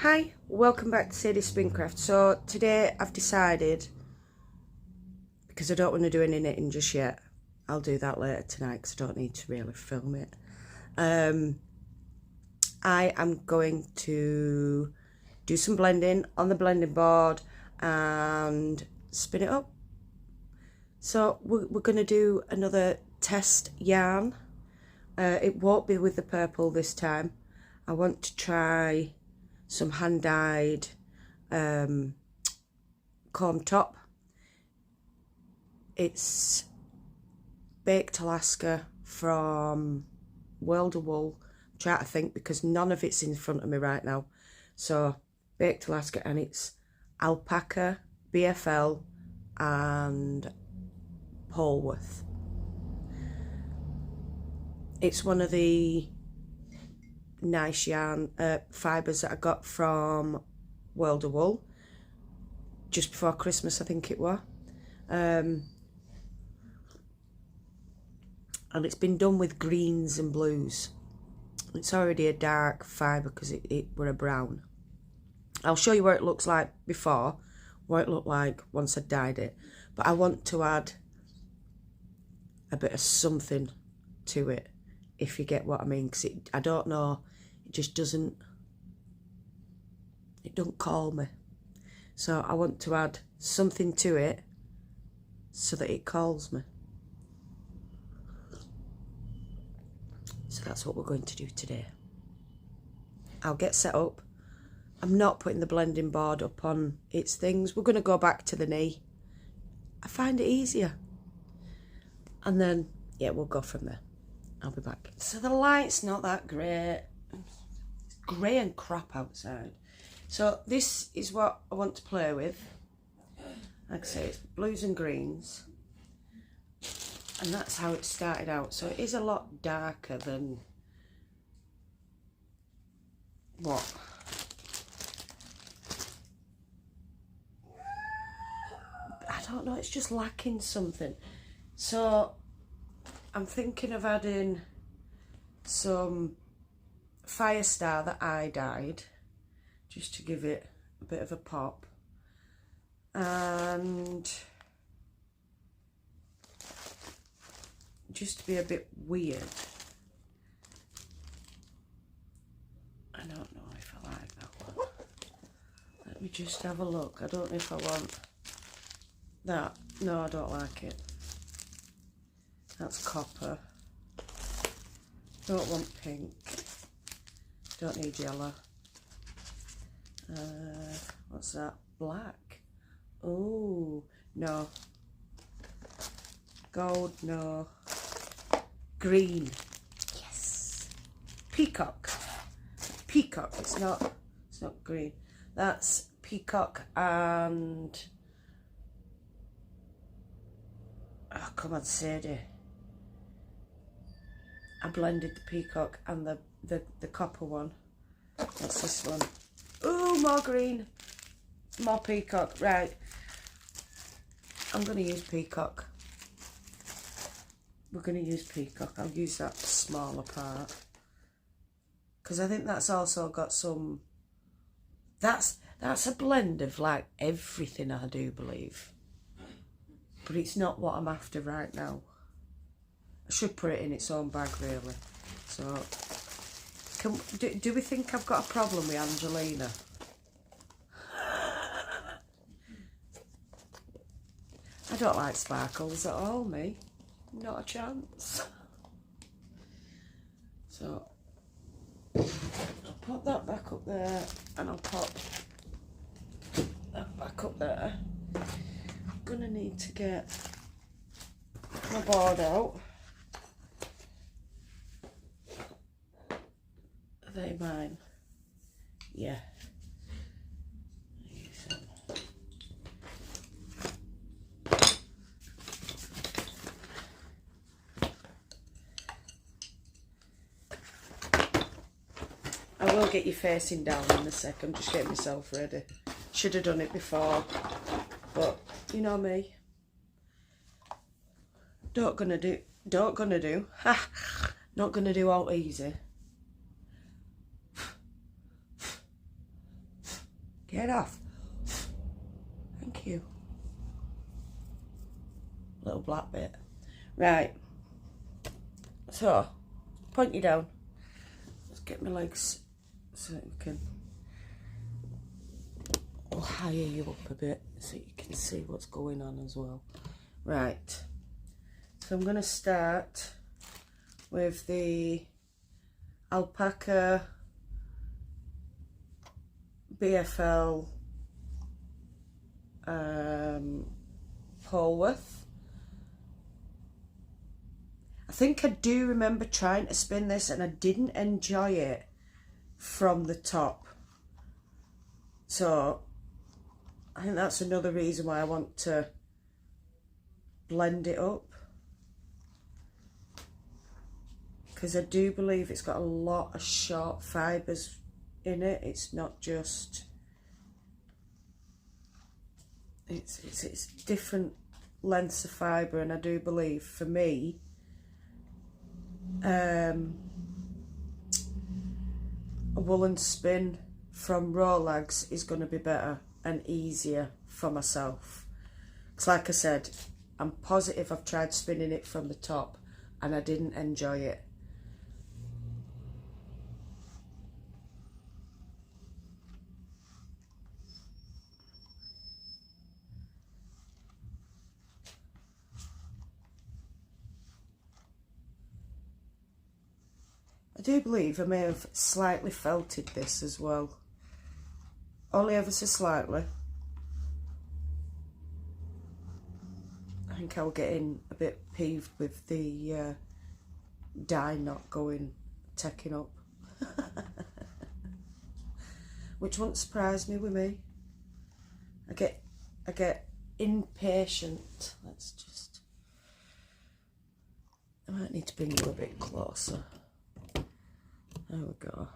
Hi, welcome back to Sadie Spincraft. So today I've decided, because I don't want to do any knitting just yet, I'll do that later tonight because I don't need to really film it. I am going to do some blending on the blending board and spin it up. So we're going to do another test yarn. It won't be with the purple this time. I want to try some hand-dyed comb top. It's Baked Alaska from World of Wool. I'm trying to think because none of it's in front of me right now. So Baked Alaska, and it's alpaca, BFL and Polworth. It's one of the nice yarn fibres that I got from World of Wool just before Christmas, I think it was. And it's been done with greens and blues. It's already a dark fibre because it were a brown. I'll show you what it looks like before, what it looked like once I dyed it. But I want to add a bit of something to it, if you get what I mean, because I don't know, it just doesn't call me. So I want to add something to it so that it calls me. So that's what we're going to do today. I'll get set up. I'm not putting the blending board up on its things. We're going to go back to the knee. I find it easier. And then, yeah, we'll go from there. I'll be back. So the light's not that great. It's grey and crap outside. So this is what I want to play with. Like I say, it's blues and greens. And that's how it started out. So it is a lot darker than what? I don't know, it's just lacking something. So I'm thinking of adding some Firestar that I dyed, just to give it a bit of a pop. And just to be a bit weird. I don't know if I like that one. Let me just have a look. I don't know if I want that. No, I don't like it. That's copper. Don't want pink. Don't need yellow. What's that? Black. Oh, no. Gold, no. Green. Yes. Peacock. Peacock. It's not green. That's peacock and oh, come on, Sadie. I blended the peacock and the copper one. That's this one. Ooh, more green. More peacock. Right. I'm going to use peacock. We're going to use peacock. I'll use that smaller part. Because I think that's also got some... That's a blend of like everything, I do believe. But it's not what I'm after right now. I should put it in its own bag, really. So, do we think I've got a problem with Angelina? I don't like sparkles at all, me. Not a chance. So, I'll put that back up there, and I'll put that back up there. I'm gonna need to get my board out. Are they mine? Yeah. I will get you facing down in a second. Just getting myself ready. Should have done it before, but you know me. Not gonna do. Not gonna do all easy. Get off. Thank you. Little black bit. Right. So, point you down. Let's get my legs so that we can... I'll higher you up a bit so you can see what's going on as well. Right. So I'm going to start with the Alpaca BFL Polworth. I think I do remember trying to spin this and I didn't enjoy it from the top. So I think that's another reason why I want to blend it up. Because I do believe it's got a lot of short fibres in it. It's not just... It's different lengths of fibre, and I do believe, for me, a woolen spin from Rolags is going to be better and easier for myself. Because like I said, I'm positive I've tried spinning it from the top and I didn't enjoy it. I do believe I may have slightly felted this as well. Only ever so slightly. I think I was getting a bit peeved with the dye not taking up. Which won't surprise me with me. I get impatient. Let's just... I might need to bring you a bit closer. There we go.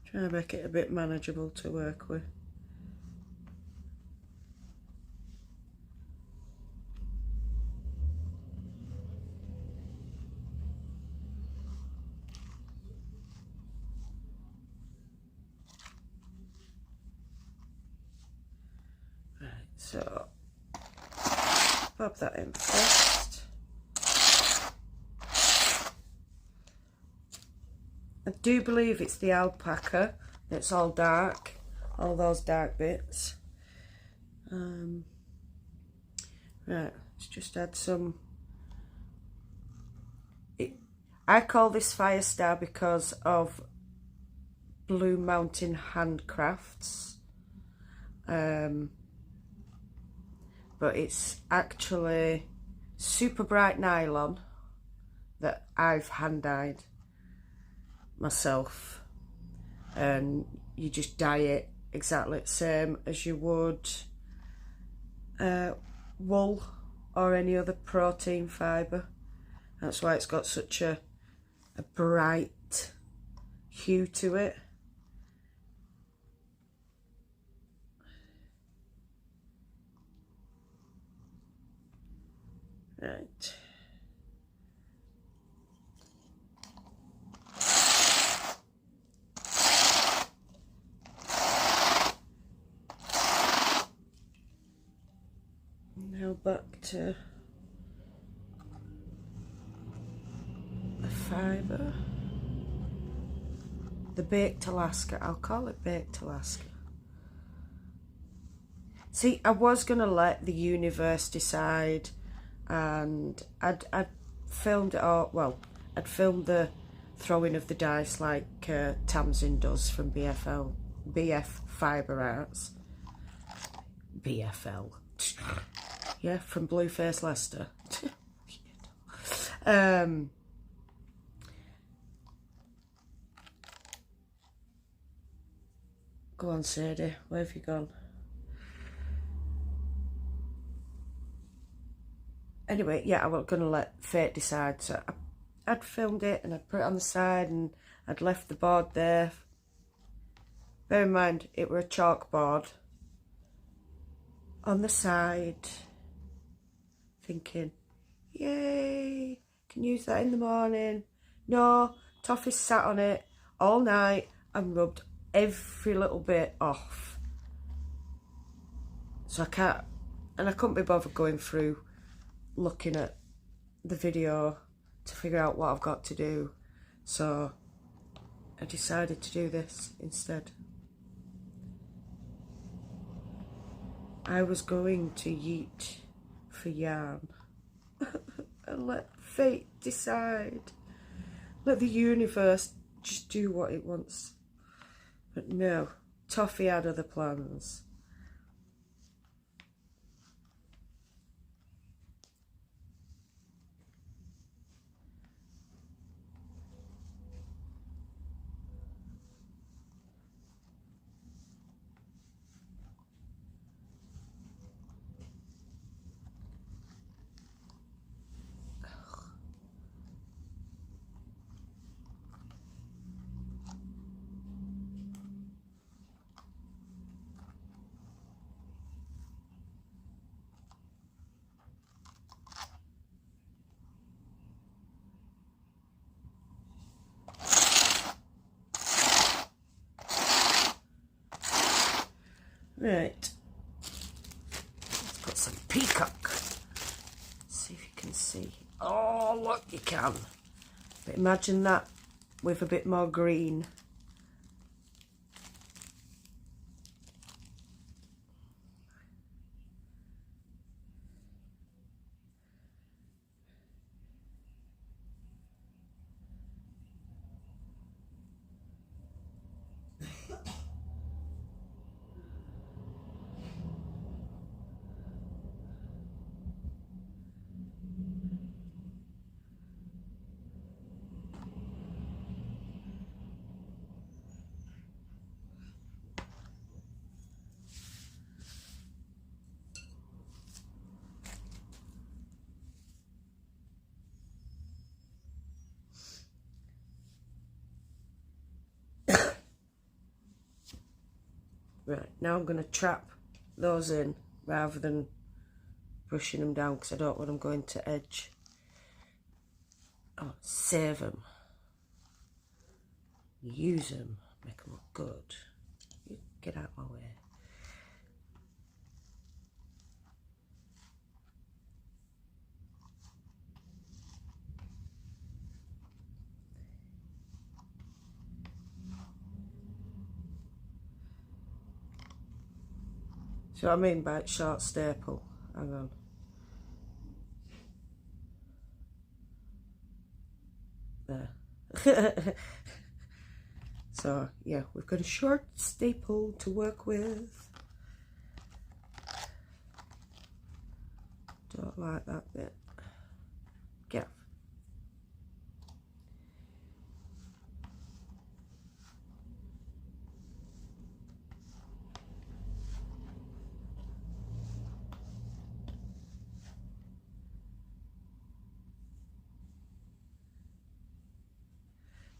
Try to make it a bit manageable to work with. So, pop that in first. I do believe it's the Alpaca that's all dark, all those dark bits. Right, let's just add some. I call this Firestar because of Blue Mountain Handcrafts. But it's actually super bright nylon that I've hand dyed myself, and you just dye it exactly the same as you would wool or any other protein fibre. That's why it's got such a bright hue to it. Right. Now back to the fibre. The Baked Alaska. I'll call it Baked Alaska. See, I was going to let the universe decide, and I'd filmed it all. Well, I'd filmed the throwing of the dice like Tamsin does from BF Fibre Arts. BFL. Yeah, from Blueface Leicester. Go on, Sadie, where have you gone? Anyway, yeah, I was going to let fate decide, so I'd filmed it and I'd put it on the side and I'd left the board there. Bear in mind, it were a chalkboard on the side, thinking, yay, can use that in the morning. No, Toffee sat on it all night and rubbed every little bit off. So I couldn't be bothered going through looking at the video to figure out what I've got to do. So I decided to do this instead. I was going to yeet for yarn and let fate decide. Let the universe just do what it wants. But no, Toffee had other plans. Right, let's put some peacock. See if you can see. Oh, look, you can. But imagine that with a bit more green. Right, now I'm going to trap those in rather than brushing them down because I don't want them going to edge. Oh, save them. Use them. Make them look good. You get out of my way. See what I mean by short staple? Hang on. There. So, yeah, we've got a short staple to work with. Don't like that bit. Get off.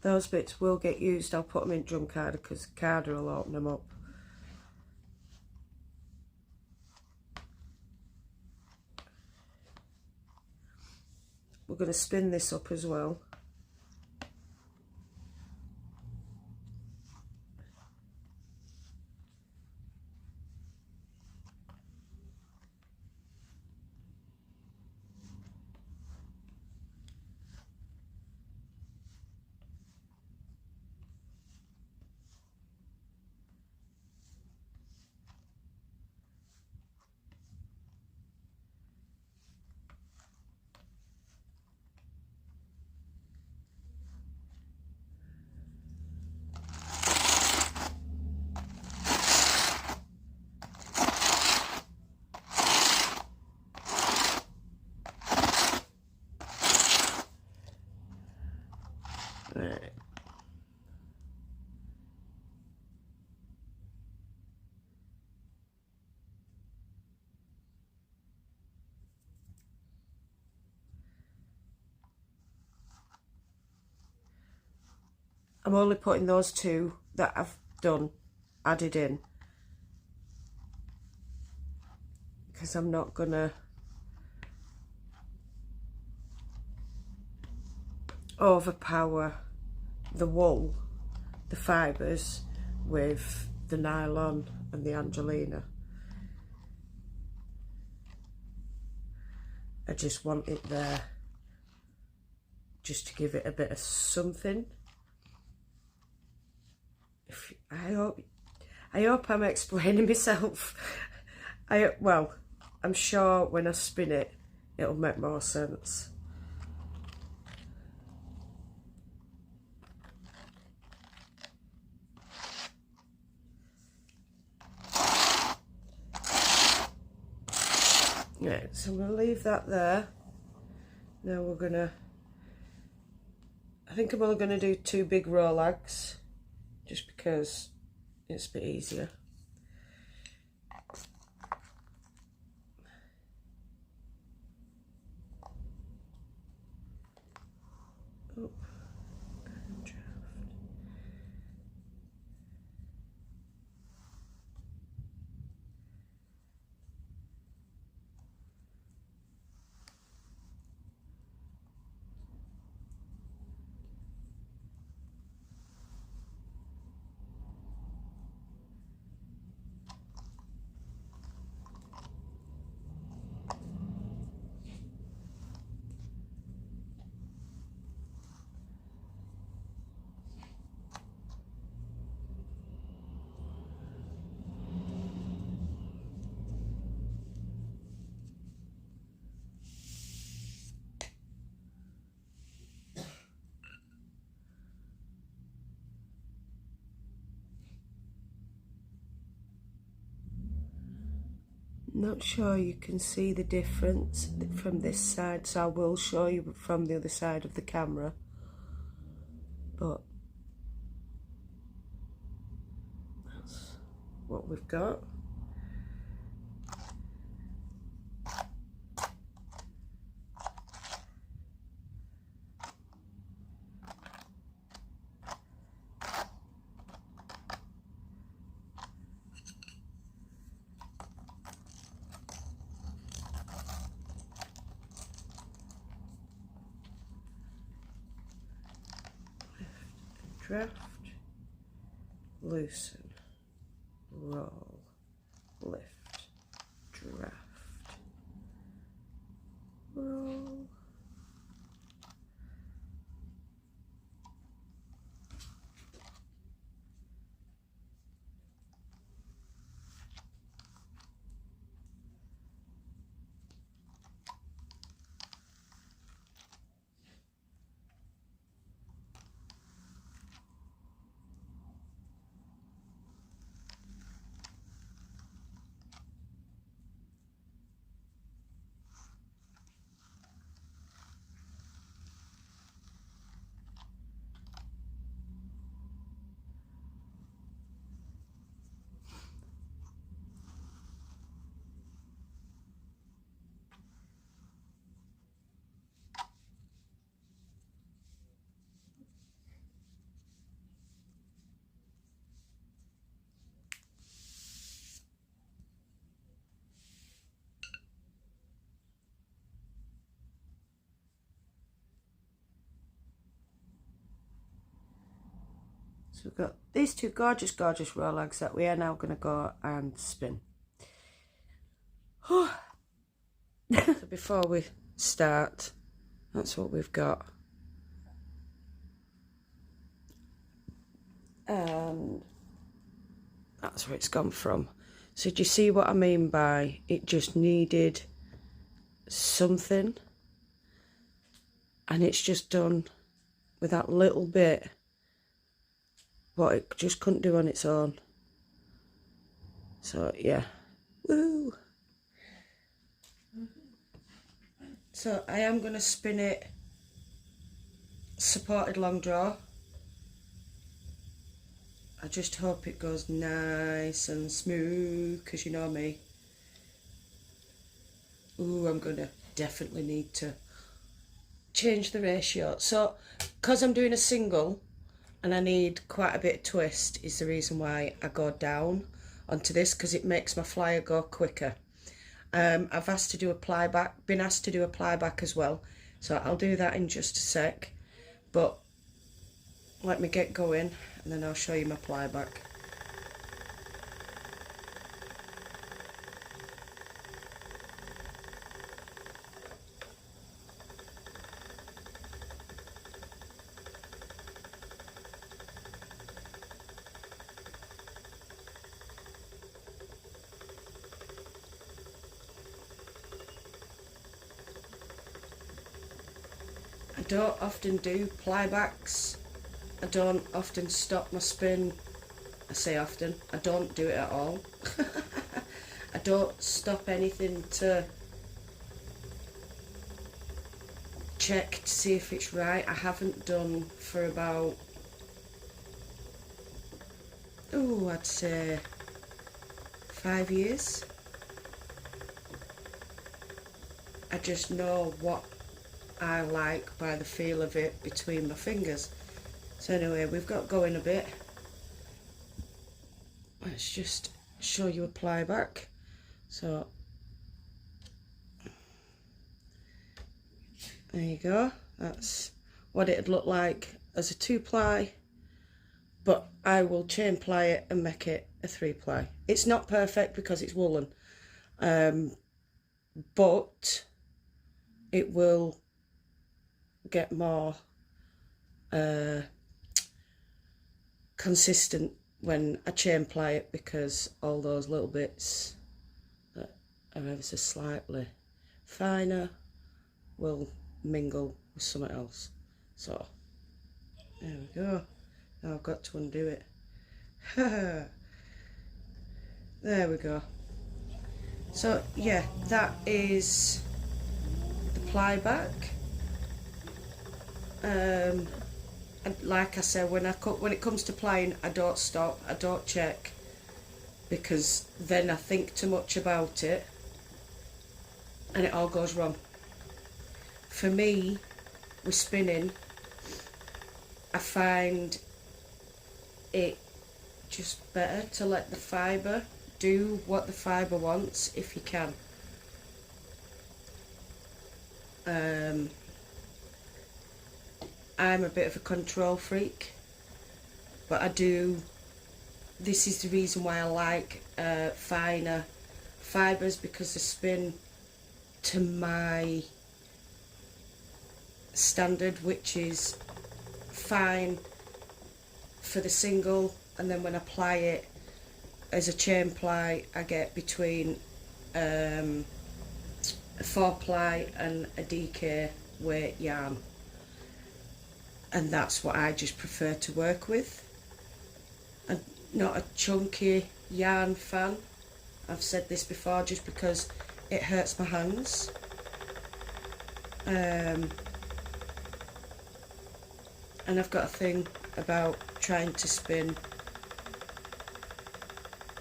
Those bits will get used. I'll put them in drum carder because carder will open them up. We're going to spin this up as well. Right. I'm only putting those two that I've done added in, because I'm not gonna overpower the wool, the fibres, with the nylon and the Angelina. I just want it there just to give it a bit of something. I hope I'm explaining myself. Well, I'm sure when I spin it, it'll make more sense. Right, so I'm going to leave that there. Now we're going to, I think I'm only going to do 2 big Rolags, just because it's a bit easier. Oh, draft. Not sure you can see the difference from this side, so I will show you from the other side of the camera, but that's what we've got. Draft, loosen, roll, lift, draft, roll. So we've got these 2 gorgeous Rolags that we are now going to go and spin. So before we start, that's what we've got. And that's where it's gone from. So do you see what I mean by it just needed something? And it's just done with that little bit what it just couldn't do on its own. So yeah, woo! So I am going to spin it supported long draw. I just hope it goes nice and smooth, because you know me. Ooh, I'm going to definitely need to change the ratio. So because I'm doing a single, and I need quite a bit of twist is the reason why I go down onto this, because it makes my flyer go quicker. I've asked to do a ply back, been asked to do a ply back as well, so I'll do that in just a sec, but let me get going and then I'll show you my ply back. I don't often do ply backs. I don't often stop my spin. I say often, I don't do it at all. I don't stop anything to check to see if it's right. I haven't done for about, I'd say 5 years. I just know what I like by the feel of it between my fingers. So anyway, we've got going a bit. Let's just show you a ply back. So there you go. That's what it'd look like as a 2-ply, but I will chain ply it and make it a 3-ply. It's not perfect because it's woolen, but it will get more consistent when I chain ply it, because all those little bits that are ever so slightly finer will mingle with something else. So there we go. Now I've got to undo it. There we go. So yeah, that is the ply back. And like I said, when it comes to plying, I don't stop, I don't check, because then I think too much about it and it all goes wrong. For me, with spinning, I find it just better to let the fibre do what the fibre wants if you can. I'm a bit of a control freak, but this is the reason why I like finer fibres, because they spin to my standard, which is fine for the single, and then when I ply it as a chain ply, I get between a 4-ply and a DK weight yarn. And that's what I just prefer to work with. I'm not a chunky yarn fan. I've said this before, just because it hurts my hands. And I've got a thing about trying to spin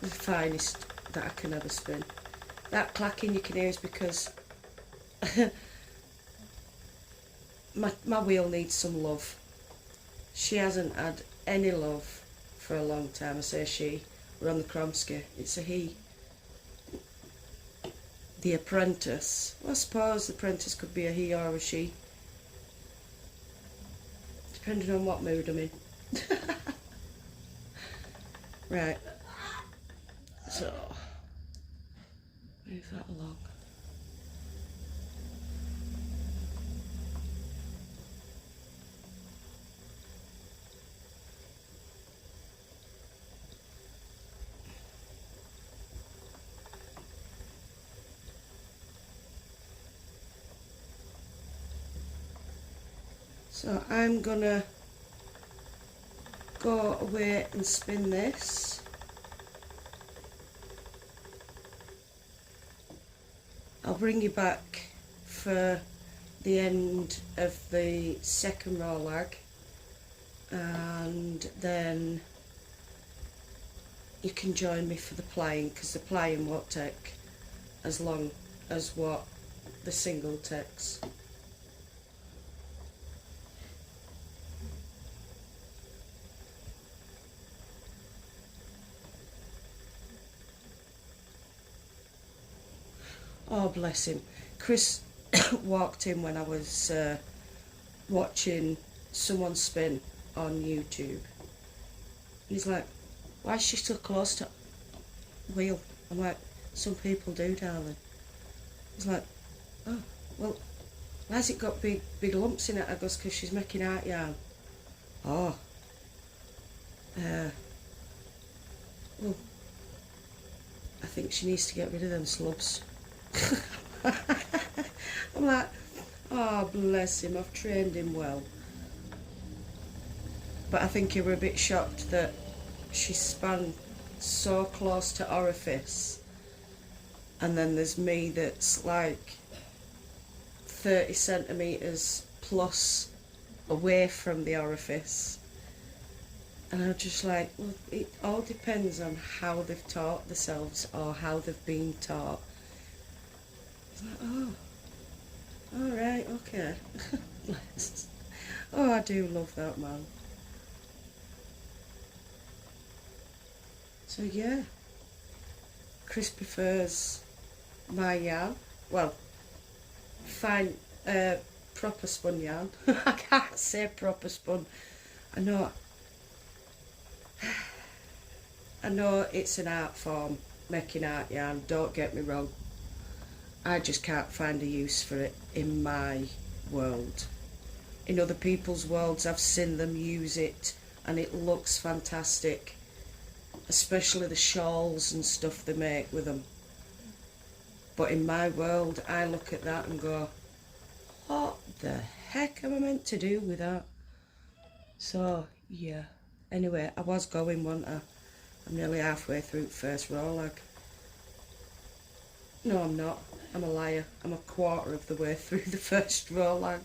the finest that I can ever spin. That clacking you can hear is because my wheel needs some love. She hasn't had any love for a long time. I say she, we're on the Kromsky. It's a he. The apprentice. Well, I suppose the apprentice could be a he or a she, depending on what mood I'm in. Right. So, move that along. So I'm gonna go away and spin this. I'll bring you back for the end of the second row lag, and then you can join me for the plying, because the plying won't take as long as what the single takes. Oh, bless him. Chris walked in when I was watching someone spin on YouTube. He's like, why is she so close to wheel? I'm like, some people do, darling. He's like, oh, well, why's it got big lumps in it? I goes, because she's making art yarn. Oh. Well, I think she needs to get rid of them slubs. I'm like, oh, bless him, I've trained him well. But I think you were a bit shocked that she span so close to orifice, and then there's me that's like 30 centimetres plus away from the orifice. And I'm just like, well, it all depends on how they've taught themselves or how they've been taught. It's like, oh, all right, okay. Oh, I do love that man. So yeah, Chris prefers my yarn. Well, fine, proper spun yarn. I can't say proper spun. I know it's an art form, making art yarn, don't get me wrong. I just can't find a use for it in my world. In other people's worlds, I've seen them use it and it looks fantastic. Especially the shawls and stuff they make with them. But in my world, I look at that and go, what the heck am I meant to do with that? So, yeah. Anyway, I was going, wasn't I? I'm nearly halfway through the first row lag. No, I'm not. I'm a liar. I'm a quarter of the way through the first row lag.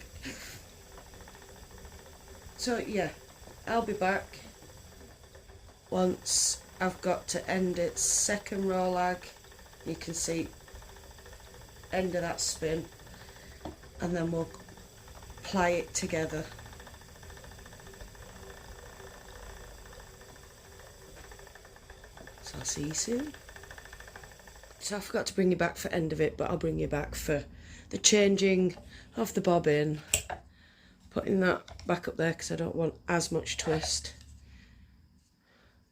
So, yeah. I'll be back once I've got to end its second row lag. You can see end of that spin, and then we'll ply it together. So I'll see you soon. So I forgot to bring you back for end of it, but I'll bring you back for the changing of the bobbin, putting that back up there because I don't want as much twist.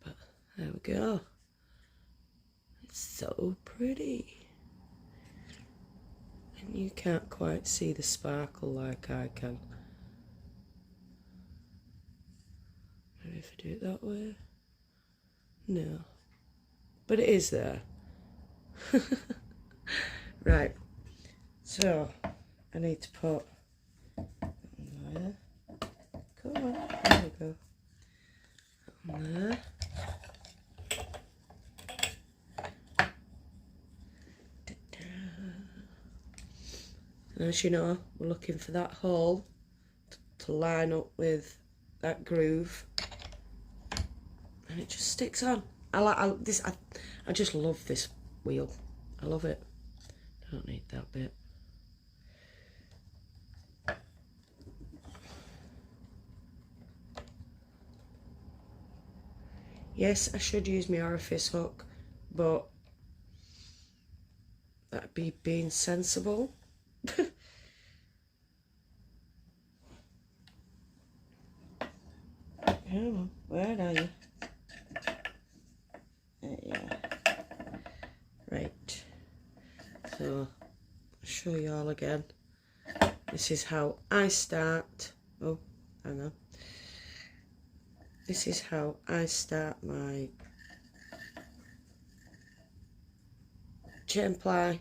But there we go. It's so pretty. And you can't quite see the sparkle like I can. Maybe if I do it that way. No. But it is there. Right. So, I need to put there. Come on. There we go. On there. And as you know, we're looking for that hole to line up with that groove, and it just sticks on. I just love this wheel. I love it. Don't need that bit. Yes, I should use my orifice hook, but that'd be being sensible. Come on, where are you? There you are. Right, so I'll show you all again. This is how I start. Oh, hang on. This is how I start my chain ply,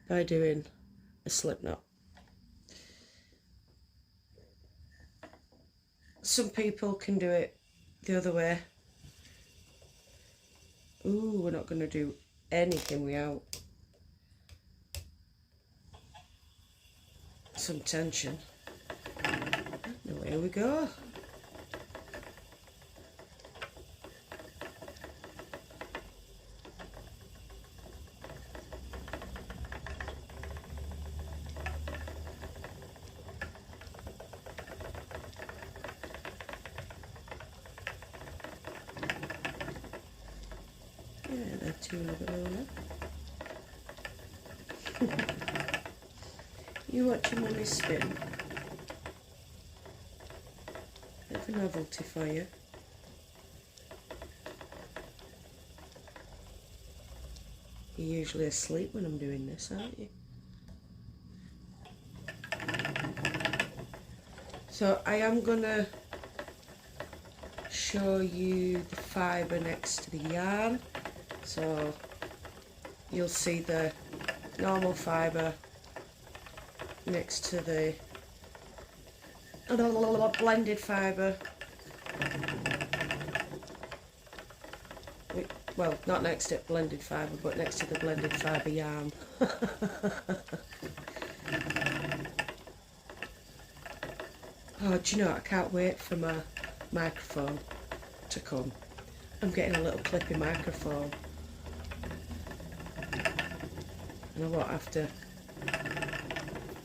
by doing a slip knot. Some people can do it the other way. Ooh, we're not going to do anything without some tension. And away we go. Yeah, they're too little. You watching Mummy spin? Bit of a novelty for you. You're usually asleep when I'm doing this, aren't you? So I am gonna show you the fibre next to the yarn. So you'll see the normal fibre next to the blended fibre. Well, not next to blended fibre, but next to the blended fibre yarn. Oh, do you know, I can't wait for my microphone to come. I'm getting a little clippy microphone. And I won't have to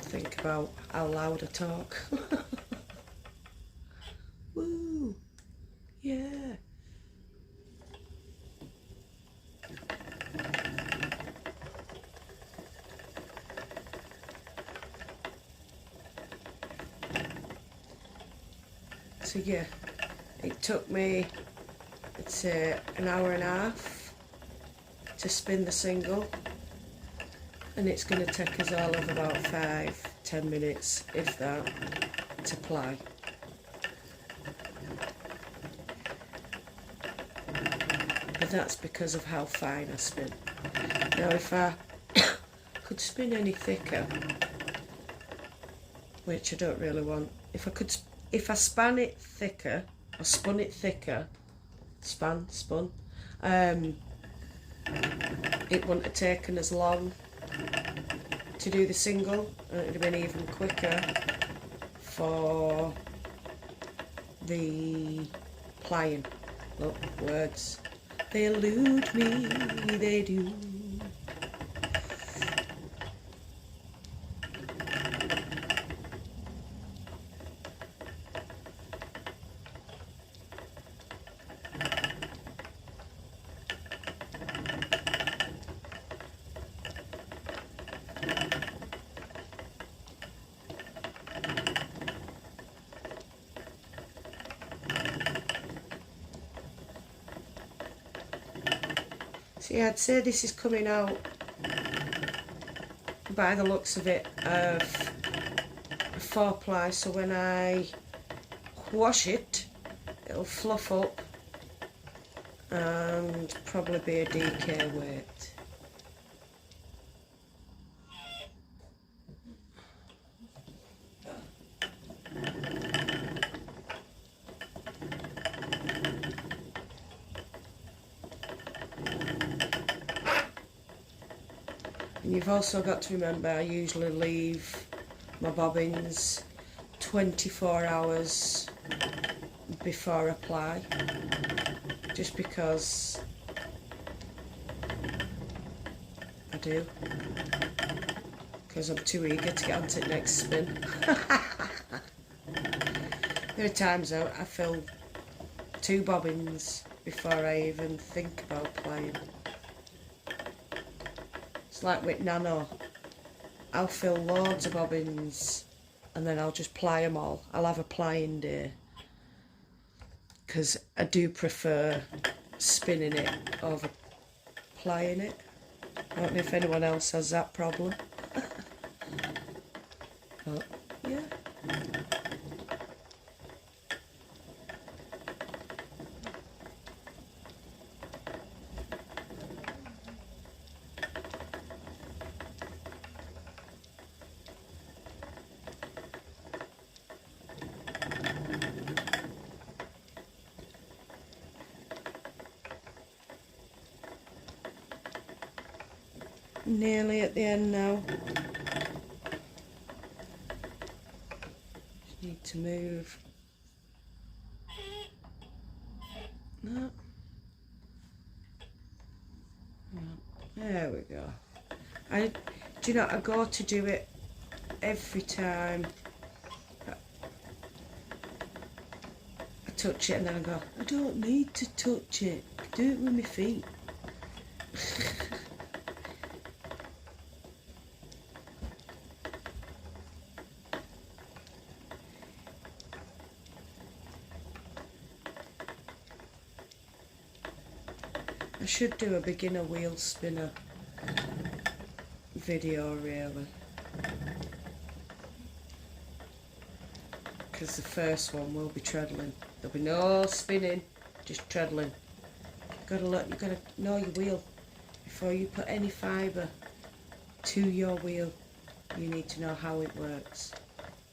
think about how loud I talk. Woo! Yeah! So yeah, it took me, I'd say, an hour and a half to spin the single, and it's going to take us all of about 5-10 minutes, if that, to ply. But that's because of how fine I spin. Now if I could spin any thicker, which I don't really want, if I span it thicker, or spun it thicker, spun, it wouldn't have taken as long to do the single, and it would have been even quicker for the plying. Look, words. They elude me, they do. So yeah, I'd say this is coming out, by the looks of it, of a 4-ply, so when I wash it, it'll fluff up and probably be a DK weight. And you've also got to remember, I usually leave my bobbins 24 hours before I ply, just because I do, because I'm too eager to get on to the next spin. There are times I fill 2 bobbins before I even think about plying. Like with Nano, I'll fill loads of bobbins and then I'll just ply them all. I'll have a plying day, because I do prefer spinning it over plying it. I don't know if anyone else has that problem. But yeah. Nearly at the end now. Just need to move. No. There we go. Do you know, I go to do it every time I touch it, and then I go, I don't need to touch it. I do it with my feet. I should do a beginner wheel spinner video really, because the first one will be treadling. There'll be no spinning, just treadling. You gotta know your wheel before you put any fibre to your wheel. You need to know how it works.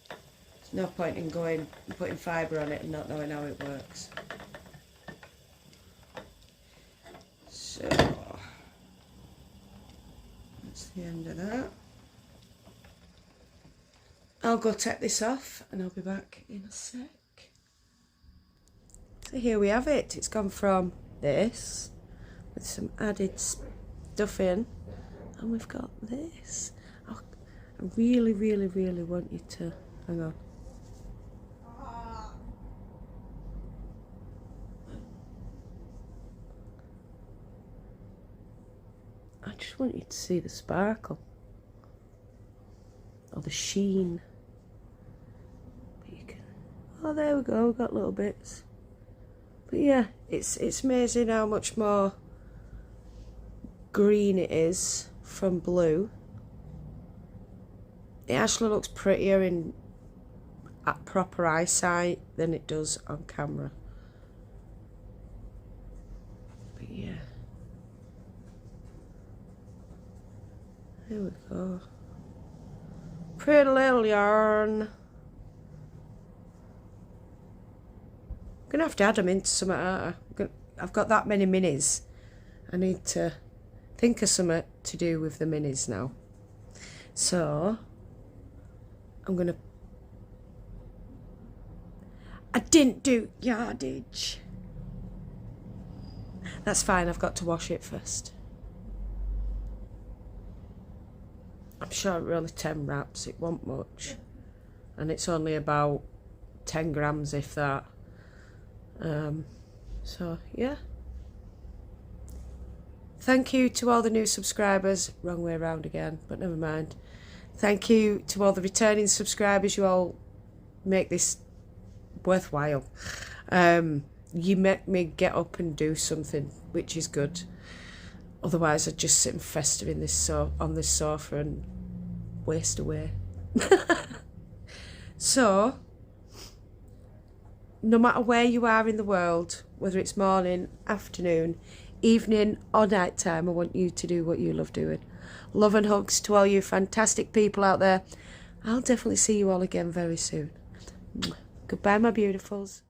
There's no point in going and putting fibre on it and not knowing how it works. So that's the end of that. I'll go take this off and I'll be back in a sec. So here we have it. It's gone from this with some added stuff in, and we've got this. Oh, I really, really, really want you to hang on. I just want you to see the sparkle or the sheen. But you can. Oh, there we go. We've got little bits. But yeah, it's amazing how much more green it is from blue. It actually looks prettier at proper eyesight than it does on camera. But yeah. There we go. Pretty little yarn. I'm going to have to add them into something, aren't I? I've got that many minis. I need to think of something to do with the minis now. So, I'm going to... I didn't do yardage. That's fine, I've got to wash it first. I'm sure we're only 10 wraps, it won't much. And it's only about 10 grams, if that. So yeah, thank you to all the new subscribers. Wrong way around again, but never mind. Thank you to all the returning subscribers. You all make this worthwhile. You make me get up and do something, which is good. Otherwise I'd just sit and fester in this on this sofa and waste away. So no matter where you are in the world, whether it's morning, afternoon, evening or night time, I want you to do what you love doing. Love and hugs to all you fantastic people out there. I'll definitely see you all again very soon. Goodbye, my beautifuls.